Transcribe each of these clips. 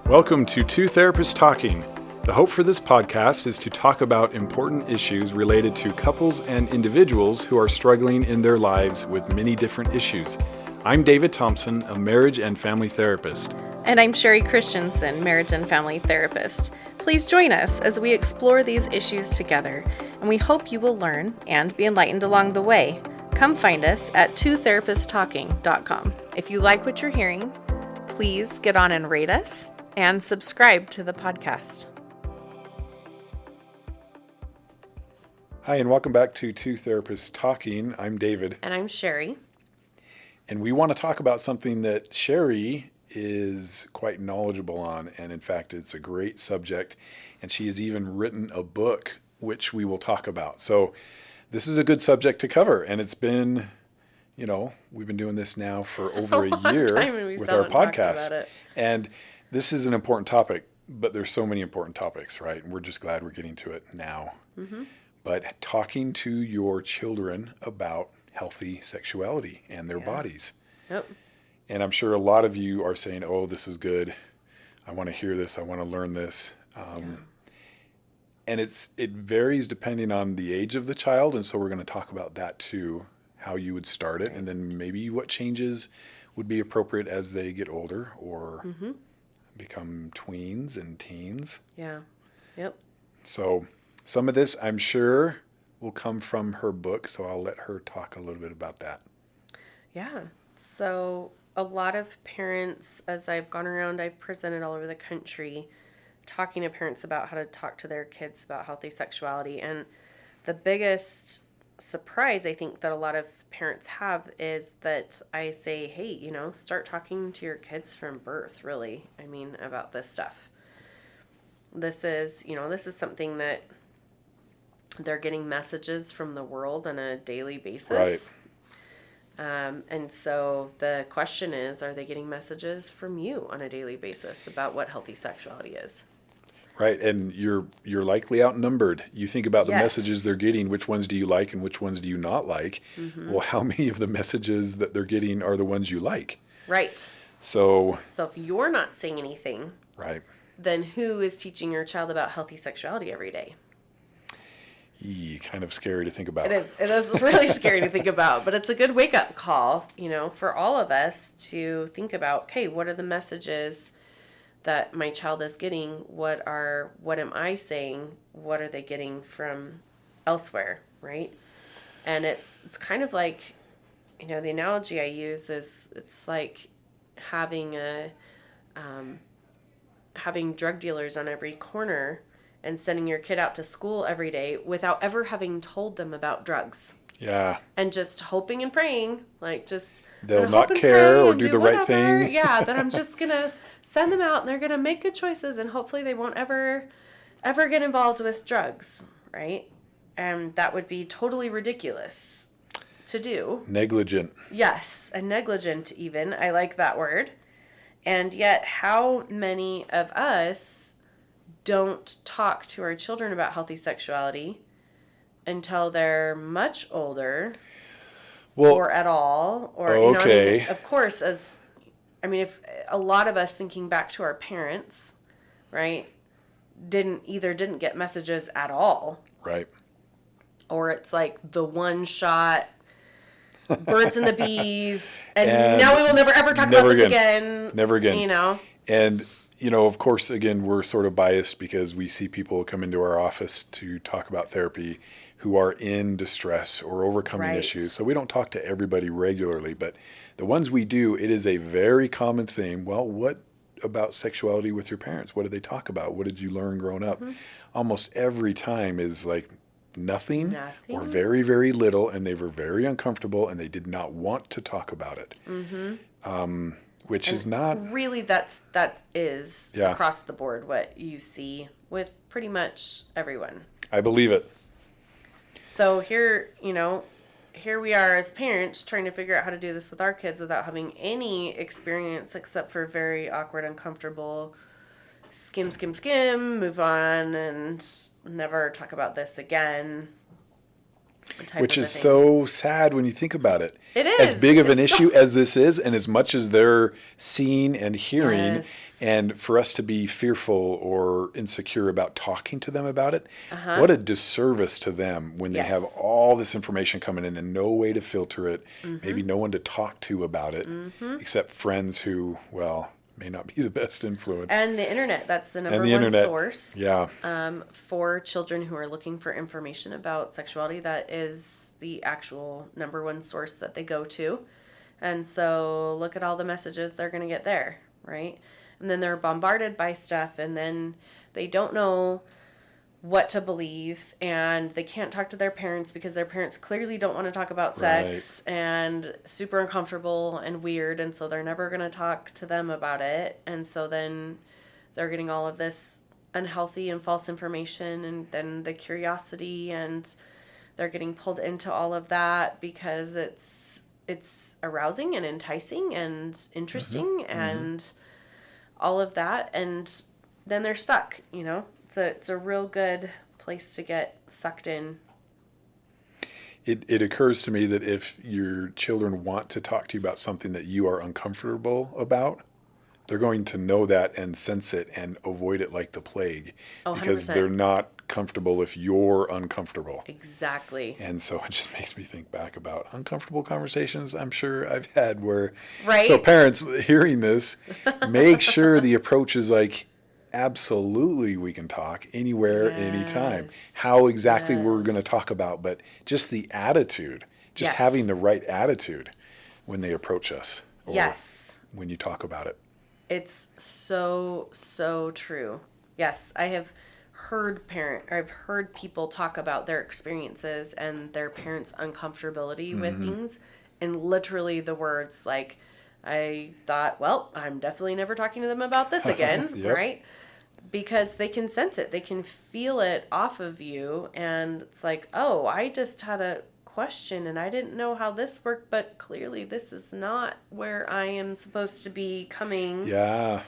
Welcome to Two Therapists Talking. The hope for this podcast is to talk about important issues related to couples and individuals who are struggling in their lives with many different issues. I'm David Thompson, a marriage and family therapist. And I'm Sherry Christensen, marriage and family therapist. Please join us as we explore these issues together, and we hope you will learn and be enlightened along the way. Come find us at twotherapisttalking.com. If you like what you're hearing, please get on and rate us and subscribe to the podcast. Hi, and welcome back to Two Therapists Talking. I'm David. And I'm Sherry. And we want to talk about something that Sherry is quite knowledgeable on, and in fact, it's a great subject, and she has even written a book, which we will talk about. So this is a good subject to cover, and it's been, we've been doing this now for over a year with our podcast, and this is an important topic, but there's so many important topics, right? And we're just glad we're getting to it now. Mm-hmm. But talking to your children about healthy sexuality and their bodies. Yep. And I'm sure a lot of you are saying, oh, this is good. I want to hear this. I want to learn this. And it varies depending on the age of the child. And so we're going to talk about that too, how you would start it. And then maybe what changes would be appropriate as they get older or become tweens and teens. Yeah. Yep. So some of this, I'm sure, will come from her book. So I'll let her talk a little bit about that. Yeah. So a lot of parents, as I've gone around, I've presented all over the country talking to parents about how to talk to their kids about healthy sexuality. And the biggest surprise I think that a lot of parents have is that I say, hey, start talking to your kids from birth, really. I mean, about this stuff. This is something that they're getting messages from the world on a daily basis. Right. And so the question is, are they getting messages from you on a daily basis about what healthy sexuality is? Right. And you're likely outnumbered. You think about the messages they're getting, which ones do you like and which ones do you not like? Mm-hmm. Well, how many of the messages that they're getting are the ones you like? Right. So if you're not saying anything, right, then who is teaching your child about healthy sexuality every day? Kind of scary to think about. It is really scary to think about, but it's a good wake-up call, for all of us to think about, okay, what are the messages that my child is getting? What am I saying? What are they getting from elsewhere, right? And it's kind of like, the analogy I use is it's like having having drug dealers on every corner and sending your kid out to school every day without ever having told them about drugs. Yeah. And just hoping and praying, they'll not care or do the right thing. Yeah, that I'm just going to send them out and they're going to make good choices and hopefully they won't ever get involved with drugs, right? And that would be totally ridiculous to do. Negligent. Yes, and negligent even. I like that word. And yet, how many of us don't talk to our children about healthy sexuality until they're much older, or at all, or okay. Of course, if a lot of us thinking back to our parents, right, didn't get messages at all, right, or it's like the one shot. Birds and the bees, and now we will never ever talk about this again. Never again. And of course, again, we're sort of biased because we see people come into our office to talk about therapy who are in distress or overcoming issues. So we don't talk to everybody regularly, but the ones we do, it is a very common theme. Well, what about sexuality with your parents? What did they talk about? What did you learn growing up? Mm-hmm. Almost every time is like nothing or very, very little, and they were very uncomfortable and they did not want to talk about it. Mm-hmm. Which is not really that is across the board what you see with pretty much everyone. I believe it. So here we are as parents trying to figure out how to do this with our kids without having any experience except for very awkward, uncomfortable, skim, move on and never talk about this again. type Which of a is thing. so sad when you think about it. It As is. big of an It's issue so- as this is, and as much as they're seeing and hearing, Yes. and for us to be fearful or insecure about talking to them about it, Uh-huh. what a disservice to them when they have Yes. all this information coming in and no way to filter it, maybe Mm-hmm. no one to talk to about it, except friends who, well, may not be the best influence. And the internet, that's the number And the one internet. source Yeah. for children who are looking for information about sexuality. That is the actual number one source that they go to. And so look at all the messages they're going to get there, right? And then they're bombarded by stuff, and then they don't know what to believe, and they can't talk to their parents because their parents clearly don't want to talk about sex and super uncomfortable and weird, and so they're never going to talk to them about it. And so then they're getting all of this unhealthy and false information, and then the curiosity, and they're getting pulled into all of that because it's arousing and enticing and interesting and all of that, and then they're stuck, you know. It's a real good place to get sucked in. It occurs to me that if your children want to talk to you about something that you are uncomfortable about, they're going to know that and sense it and avoid it like the plague, Oh, because 100%. they're not comfortable if you're uncomfortable. Exactly. And so it just makes me think back about uncomfortable conversations I'm sure I've had where, Right. so parents hearing this, make sure the approach is like, absolutely we can talk anywhere, anytime. Yes. How exactly we're going to Yes. talk about, but just the attitude, just Yes. having the right attitude when they approach us or Yes. when you talk about it. It's so, so true. Yes, I've heard people talk about their experiences and their parents' uncomfortability with things, and literally the words like, I thought, well, I'm definitely never talking to them about this again, Yep. right? Because they can sense it, they can feel it off of you, and it's like, oh, I just had a question and I didn't know how this worked, but clearly this is not where I am supposed to be coming. Yeah,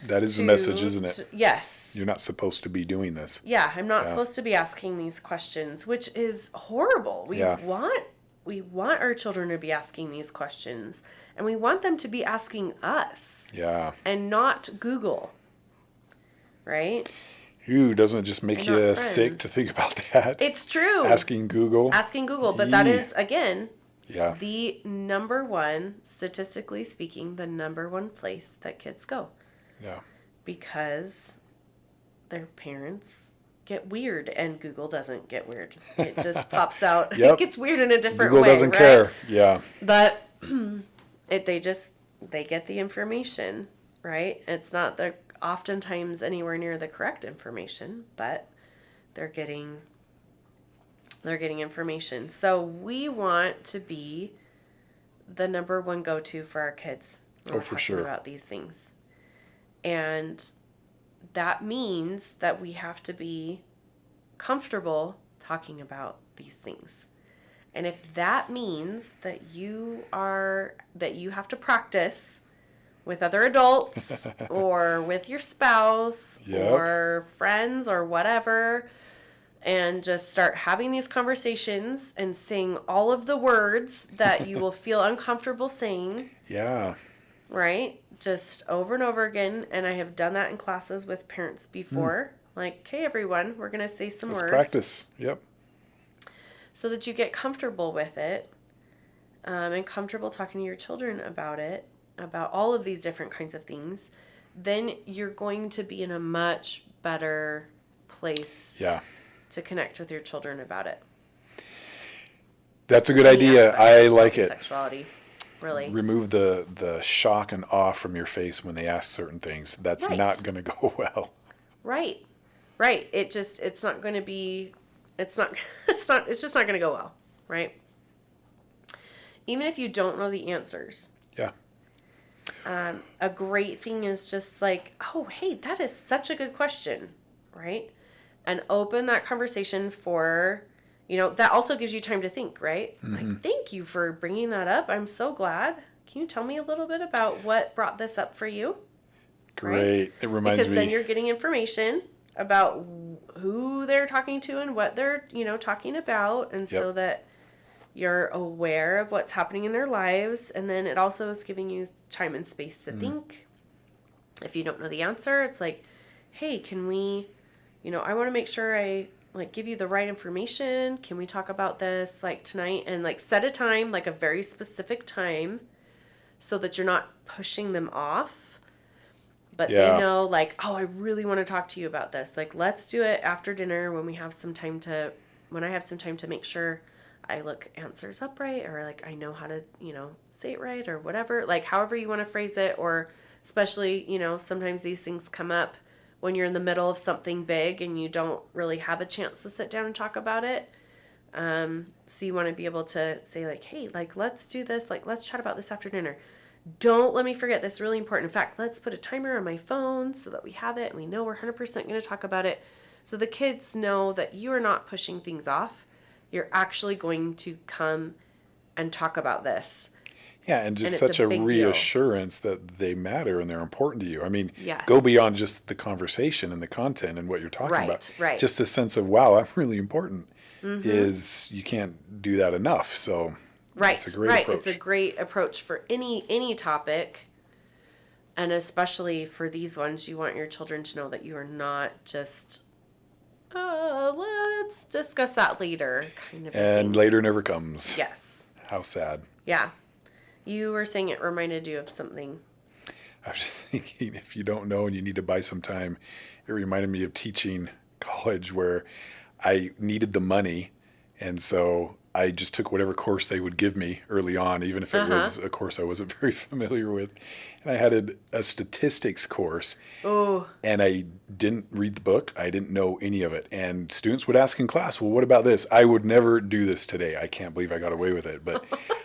that is the to- message, isn't it? Yes. You're not supposed to be doing this. Yeah, I'm not Yeah. supposed to be asking these questions, which is horrible. We Yeah. want our children to be asking these questions, and we want them to be asking us Yeah. and not Google. Right? Ooh, doesn't it just make And you not sick friends. to think about that? It's true. Asking Google. Asking Google, but that Yee. is again Yeah. the number one, statistically speaking, the number one place that kids go, Yeah. because their parents get weird, and Google doesn't get weird. It just pops out. Yep. It gets weird in a different Google way. doesn't right? care. Yeah. But they get the information, right? It's not the oftentimes anywhere near the correct information, but they're getting information. So we want to be the number one go-to for our kids when Oh, we're for talking sure. about these things. And that means that we have to be comfortable talking about these things. And if that means that you have to practice with other adults or with your spouse Yep. or friends or whatever, and just start having these conversations and saying all of the words that you will feel uncomfortable saying, Yeah. right? Just over and over again. And I have done that in classes with parents before. Like, okay, everyone, we're going to say some Let's words. practice. Yep. So that you get comfortable with it, and comfortable talking to your children about it, about all of these different kinds of things. Then you're going to be in a much better place Yeah. to connect with your children about it. That's a good Any idea. aspect I of like it. Sexuality, really. Remove the shock and awe from your face when they ask certain things. That's Right. not going to go well. Right. It's not going to be, it's just not going to go well, right? Even if you don't know the answers. Yeah. A great thing is just like, oh, hey, that is such a good question, right? And open that conversation for, that also gives you time to think, right? Like, thank you for bringing that up. I'm so glad. Can you tell me a little bit about what brought this up for you? Great. It reminds Because me. then you're getting information about who they're talking to and what they're, talking about. And so Yep. that you're aware of what's happening in their lives. And then it also is giving you time and space to think. If you don't know the answer, it's like, hey, can we, I want to make sure I like give you the right information. Can we talk about this like tonight? And like set a time, like a very specific time, so that you're not pushing them off. But Yeah. they know like, oh, I really want to talk to you about this. Like, let's do it after dinner when I have some time to make sure I look answers up right, or like I know how to, say it right, or whatever. Like however you want to phrase it, or especially, sometimes these things come up when you're in the middle of something big and you don't really have a chance to sit down and talk about it. So you want to be able to say like, hey, like, let's do this. Like, let's chat about this after dinner. Don't let me forget this. Really important. In fact, let's put a timer on my phone so that we have it and we know we're 100% going to talk about it. So the kids know that you are not pushing things off. You're actually going to come and talk about this. Yeah, and just And it's such a a big deal. reassurance that they matter and they're important to you. I mean, Yes. go beyond just the conversation and the content and what you're talking Right, about. right. Just a sense of, wow, I'm really important is you can't do that enough. So Right, it's a great right. approach. It's a great approach for any topic, and especially for these ones, you want your children to know that you are not just, let's discuss that later, kind of a And thing. later never comes. Yes. How sad. Yeah. You were saying it reminded you of something. I was just thinking, if you don't know and you need to buy some time, it reminded me of teaching college where I needed the money. And so I just took whatever course they would give me early on, even if it was a course I wasn't very familiar with. And I had a statistics course. Oh, And I didn't read the book. I didn't know any of it. And students would ask in class, well, what about this? I would never do this today. I can't believe I got away with it. But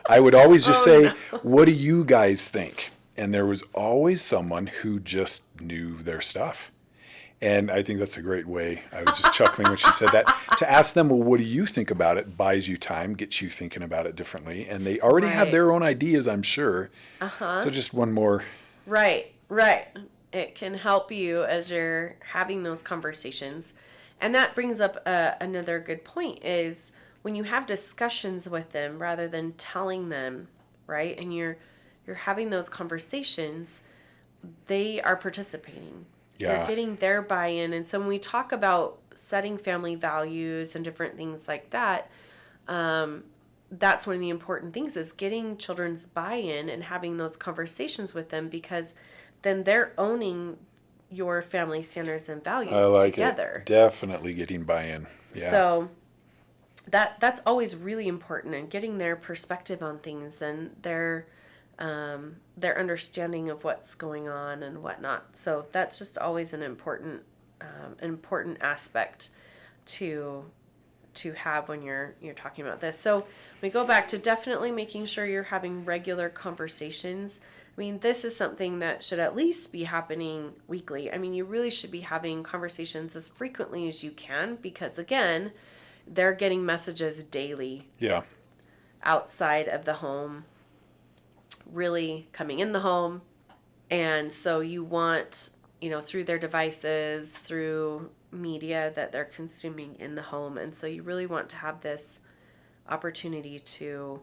I would always just say, what do you guys think? And there was always someone who just knew their stuff. And I think that's a great way. I was just chuckling when she said that. To ask them, well, what do you think about it? Buys you time, gets you thinking about it differently. And they already have Right. their own ideas, I'm sure. So just one more. right, right. It can help you as you're having those conversations. And that brings up another good point is when you have discussions with them rather than telling them, right? And you're having those conversations, they are participating. Yeah. You're getting their buy-in. And so when we talk about setting family values and different things like that, that's one of the important things is getting children's buy-in and having those conversations with them, because then they're owning your family standards and values I like together. it. Definitely getting buy-in. Yeah. So that's always really important, and getting their perspective on things and their understanding of what's going on and whatnot. So that's just always an important aspect to have when you're talking about this. So we go back to definitely making sure you're having regular conversations. I mean, this is something that should at least be happening weekly. I mean, you really should be having conversations as frequently as you can, because again, they're getting messages daily Yeah. outside of the home, really coming in the home. And so you want, through their devices, through media that they're consuming in the home. And so you really want to have this opportunity to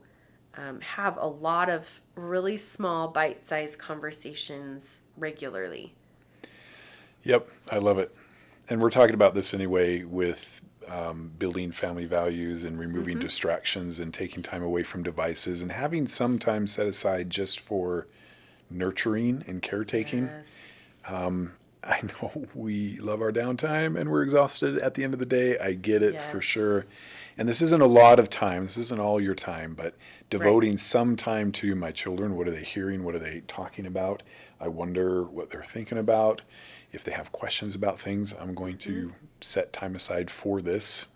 have a lot of really small bite-sized conversations regularly. Yep. I love it. And we're talking about this anyway with building family values and removing distractions and taking time away from devices and having some time set aside just for nurturing and caretaking. Yes. I know we love our downtime and we're exhausted at the end of the day. I get it for Yes. sure. And this isn't a lot of time. This isn't all your time, but devoting some time to my children. What are they hearing? What are they talking about? I wonder what they're thinking about. If they have questions about things, I'm going to set time aside for this,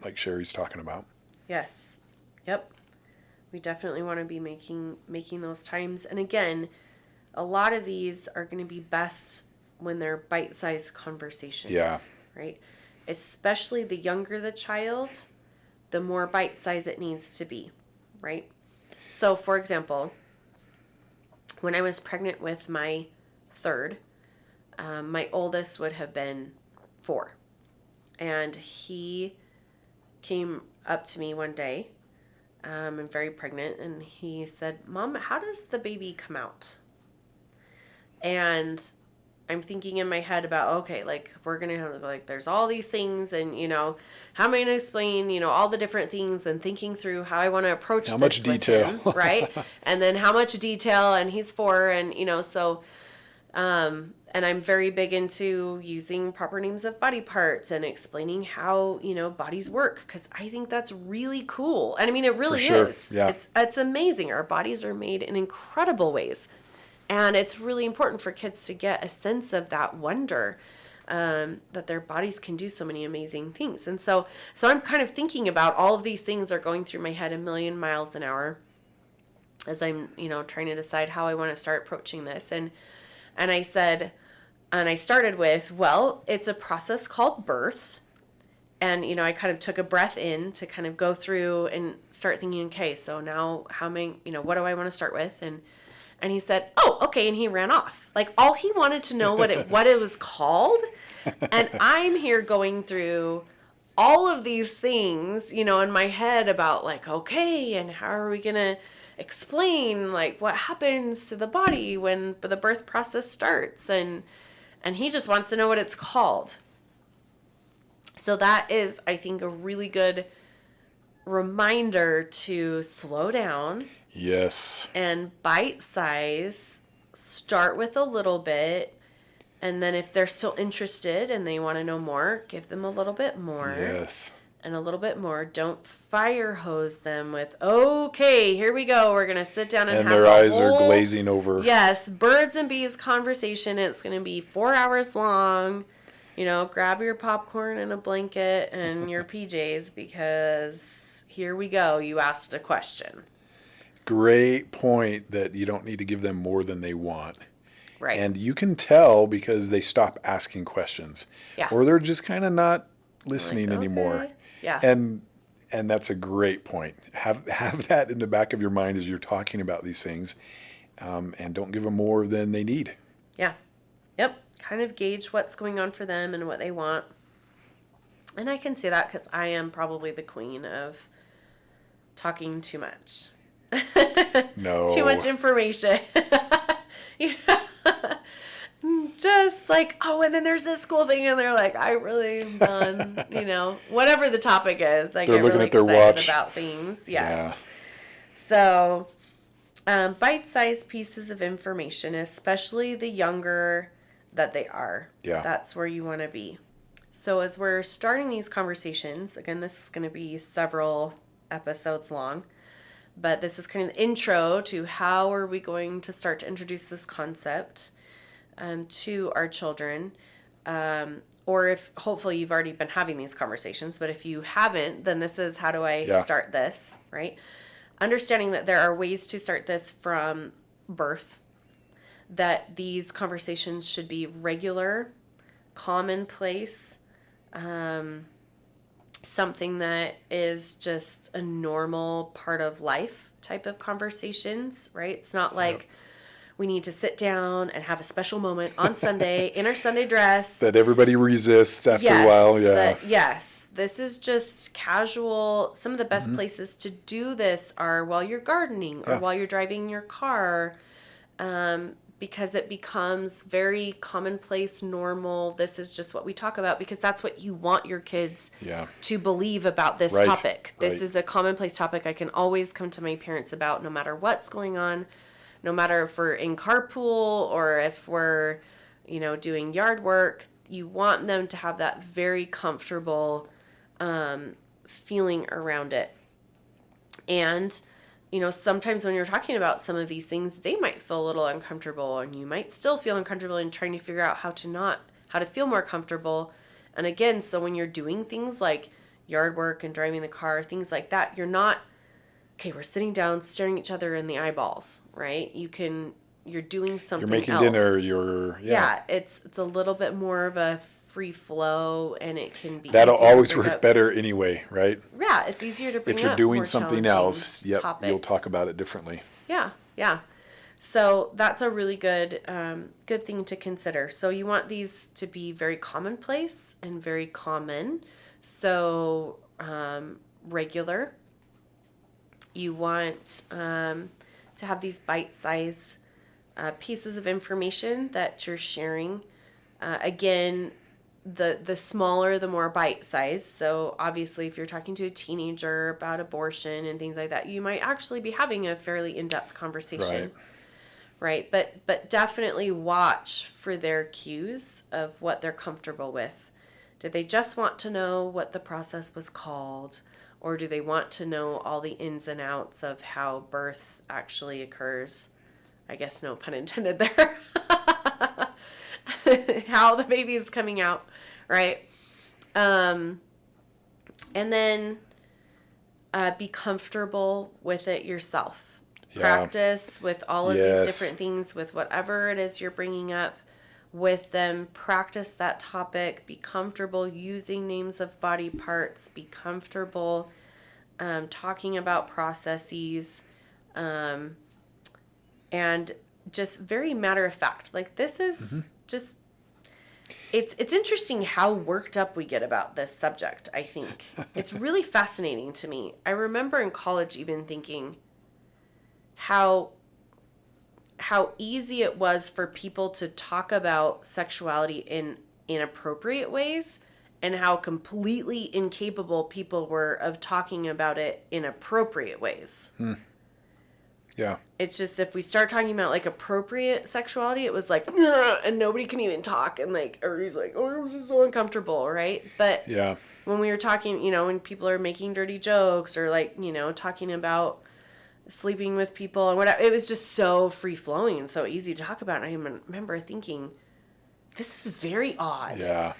like Sherry's talking about. Yes. Yep. We definitely want to be making those times. And again, a lot of these are going to be best when they're bite-sized conversations. Yeah. Right? Especially the younger the child, the more bite-sized it needs to be, right? So, for example, when I was pregnant with my third, my oldest would have been 4. And he came up to me one day. I'm very pregnant, and he said, "Mom, how does the baby come out?" And I'm thinking in my head about, okay, like, we're going to have, like, there's all these things, and, how am I going to explain, all the different things, and thinking through how I want to approach How this much with detail. him, right? And then how much detail, and he's 4, and, so, and I'm very big into using proper names of body parts and explaining how, bodies work, because I think that's really cool. And I mean, it really sure. is. Yeah. It's amazing. Our bodies are made in incredible ways. And it's really important for kids to get a sense of that wonder, that their bodies can do so many amazing things. And so I'm kind of thinking about all of these things are going through my head a million miles an hour as I'm, trying to decide how I want to start approaching this. And I started with, well, it's a process called birth. And, I kind of took a breath in to kind of go through and start thinking, okay, so now how many, what do I want to start with? And he said, "Oh, okay," and he ran off. Like, all he wanted to know what it was called. And I'm here going through all of these things, in my head about, like, okay, and how are we going to explain, like, what happens to the body when the birth process starts? And he just wants to know what it's called. So that is, I think, a really good reminder to slow down. Yes. And bite size, start with a little bit. And then if they're still interested and they want to know more, give them a little bit more. Yes. And a little bit more. Don't fire hose them with, okay, here we go. We're going to sit down and have their eyes are glazing over. Yes, birds and bees conversation. It's going to be 4 hours long. Grab your popcorn and a blanket and your PJs, because here we go. You asked a question. Great point that you don't need to give them more than they want. Right. And you can tell because they stop asking questions. Yeah. Or they're just kind of not listening anymore. Okay. Yeah. And that's a great point. Have that in the back of your mind as you're talking about these things. And don't give them more than they need. Yeah. Yep. Kind of gauge what's going on for them and what they want. And I can say that because I am probably the queen of talking too much. No. Too much information. Just like, oh, and then there's this cool thing, and they're like, I really am done, whatever the topic is. I They're get looking really at their excited watch. about things. Yes. Yeah. So, bite-sized pieces of information, especially the younger that they are. Yeah. That's where you want to be. So as we're starting these conversations, again, this is going to be several episodes long, but this is kind of the intro to how are we going to start to introduce this concept to our children. Or if hopefully you've already been having these conversations, but if you haven't, then this is how do I start this, right? Understanding that there are ways to start this from birth, that these conversations should be regular, commonplace, something that is just a normal part of life type of conversations, right? It's not like we need to sit down and have a special moment on Sunday in our Sunday dress. That everybody resists after a while. Yeah. Yes. This is just casual. Some of the best places to do this are while you're gardening or while you're driving your car, because it becomes very commonplace, normal. This is just what we talk about because that's what you want your kids to believe about this topic. This is a commonplace topic I can always come to my parents about no matter what's going on, no matter if we're in carpool or if we're, doing yard work. You want them to have that very comfortable feeling around it. And sometimes when you're talking about some of these things, they might feel a little uncomfortable, and you might still feel uncomfortable in trying to figure out how to feel more comfortable. And again, so when you're doing things like yard work and driving the car, things like that, you're not, okay, we're sitting down staring each other in the eyeballs, right? You're doing something else. You're making dinner, it's a little bit more of a free flow, and it can be that'll always work better anyway, right? Yeah, it's easier to bring up if you're doing more something else, you'll talk about it differently. Yeah. So that's a really good thing to consider. So you want these to be very commonplace and very common. So regular. You want to have these bite-sized pieces of information that you're sharing. Again, the smaller, the more bite-sized. So obviously, if you're talking to a teenager about abortion and things like that, you might actually be having a fairly in-depth conversation. Right. But definitely watch for their cues of what they're comfortable with. Do they just want to know what the process was called? Or do they want to know all the ins and outs of how birth actually occurs? I guess no pun intended there. How the baby is coming out, right? And then be comfortable with it yourself. Practice with all of these different things, with whatever it is you're bringing up with them. Practice that topic. Be comfortable using names of body parts. Be comfortable talking about processes, and just very matter of fact. Like, this is just, it's interesting how worked up we get about this subject, I think. It's really fascinating to me. I remember in college even thinking how easy it was for people to talk about sexuality in inappropriate ways, and how completely incapable people were of talking about it in appropriate ways. Yeah. It's just, if we start talking about like appropriate sexuality, it was like, and nobody can even talk, and like everybody's like, oh, this is so uncomfortable, right? But Yeah. when we were talking, when people are making dirty jokes, or like, talking about sleeping with people and whatever, it was just so free flowing and so easy to talk about. And I remember thinking, this is very odd. Yeah,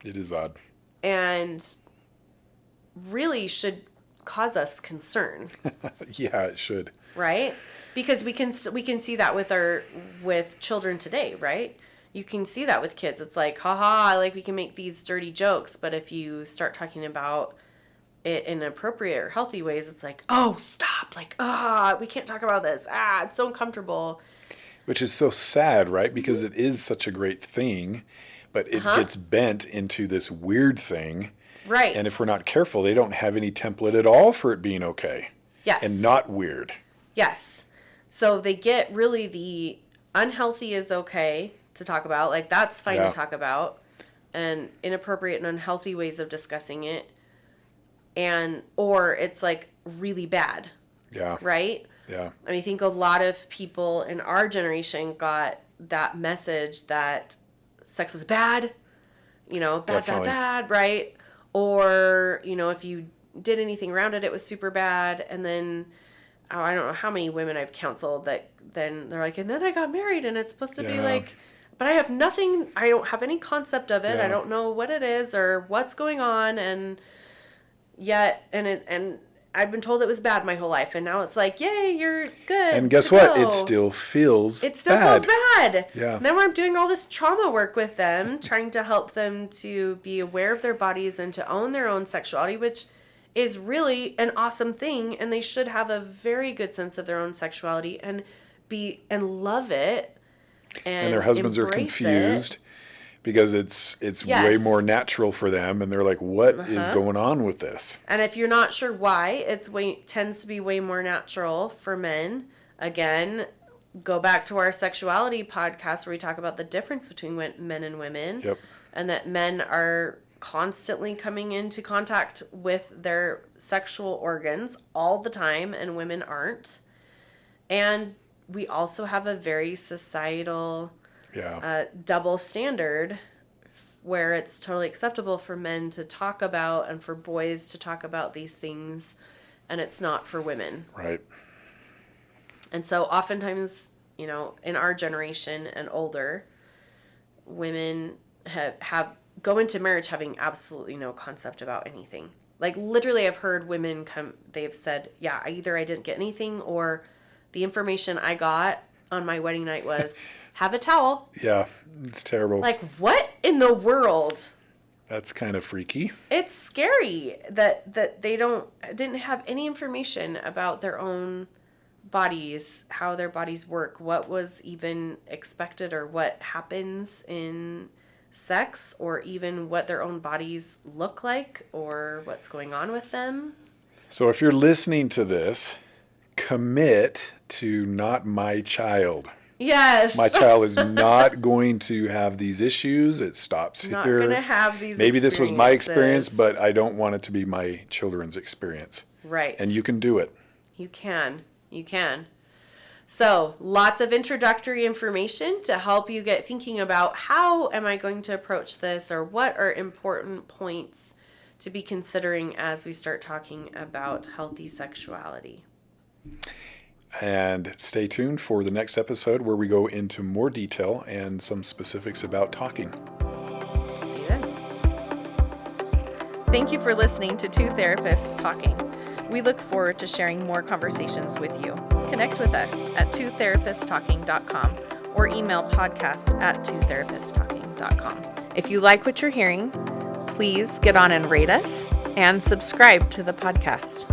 it is odd. And really should cause us concern. Yeah, it should. Right? Because we can see that with children today, right? You can see that with kids. It's like, haha, like we can make these dirty jokes, but if you start talking about it in appropriate or healthy ways, it's like, oh, stop, like, we can't talk about this. It's so uncomfortable. Which is so sad, right? Because it is such a great thing, but it gets bent into this weird thing. Right. And if we're not careful, they don't have any template at all for it being okay. Yes. And not weird. Yes. So they get really the unhealthy is okay to talk about. Like, that's fine to talk about. And inappropriate and unhealthy ways of discussing it. Or it's like really bad. Yeah. Right? Yeah. I think a lot of people in our generation got that message that sex was bad, bad, right? Or, if you did anything around it, it was super bad. And then, I don't know how many women I've counseled that then they're like, and then I got married and it's supposed to be like, but I don't have any concept of it. I don't know what it is or what's going on. And yet, and I've been told it was bad my whole life, and now it's like, yay, you're good. And guess what? It still feels bad. Feels bad. Yeah. And then when I'm doing all this trauma work with them, trying to help them to be aware of their bodies and to own their own sexuality, which is really an awesome thing, and they should have a very good sense of their own sexuality and love it. And their husbands are confused. Because it's way more natural for them, and they're like, what is going on with this? And if you're not sure why, it tends to be way more natural for men. Again, go back to our sexuality podcast where we talk about the difference between men and women. Yep. And that men are constantly coming into contact with their sexual organs all the time, and women aren't. And we also have a very societal... double standard where it's totally acceptable for men to talk about and for boys to talk about these things, and it's not for women. Right. And so oftentimes, in our generation and older, women go into marriage having absolutely no concept about anything. Like, literally, I've heard women they've said, either I didn't get anything, or the information I got on my wedding night was... have a towel. Yeah, it's terrible. Like, what in the world? That's kind of freaky. It's scary that they didn't have any information about their own bodies, how their bodies work, what was even expected or what happens in sex, or even what their own bodies look like or what's going on with them. So if you're listening to this, commit to not my child. Yes. My child is not going to have these issues. It stops Not here. going to have these Maybe this was my experience, experiences. but I don't want it to be my children's experience. Right. And you can do it. You can. You can. So, lots of introductory information to help you get thinking about how am I going to approach this, or what are important points to be considering as we start talking about healthy sexuality. And stay tuned for the next episode where we go into more detail and some specifics about talking. See you then. Thank you for listening to Two Therapists Talking. We look forward to sharing more conversations with you. Connect with us at twotherapisttalking.com or email podcast@twotherapisttalking.com. If you like what you're hearing, please get on and rate us and subscribe to the podcast.